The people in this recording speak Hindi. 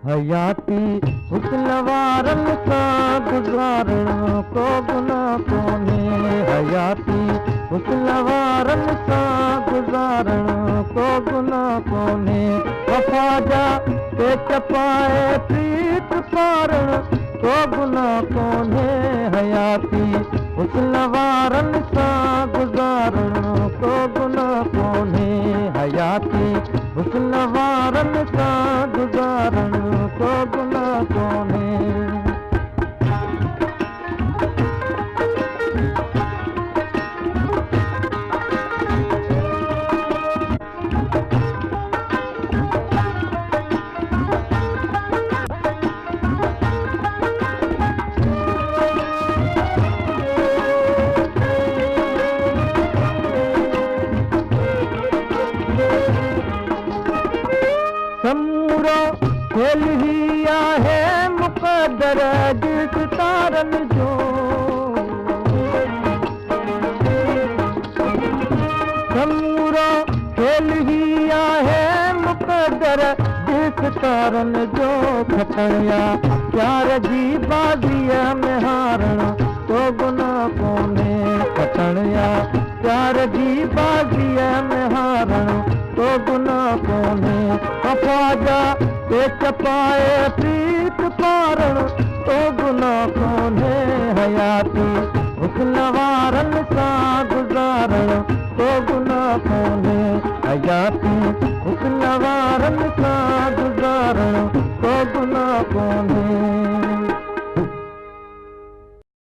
हयाती हुस्नवारन सा गुज़ारण को गुनाह कोने। हयाती हुस्नवारन सा गुज़ारण को गुनाह कोने। वफ़ा जा के चपाए प्रीत पारण को गुनाह कोने। हयाती हुस्नवारन सा गुज़ारण को गुनाह कोने। हयाती हुस्नवारन सा गुज़ारण को गुनाह कोने। समूरो खेल ही आहे मुक़द्दर जिस तारन जो। समूरो खेल ही आहे मुक़द्दर जिस तारन जो। खटया प्यार जी बाज़ीअ में हारण को गुनाह कोने। खटया प्यार जी बाज़ीअ में हारण को गुनाह कोने। वफ़ा जा के चपाए प्रीत पारण को गुनाह कोने। हयाती हुस्नवारन सा गुज़ारण को गुनाह कोने। हयाती हुस्नवारन सा गुज़ारण को गुनाह कोने।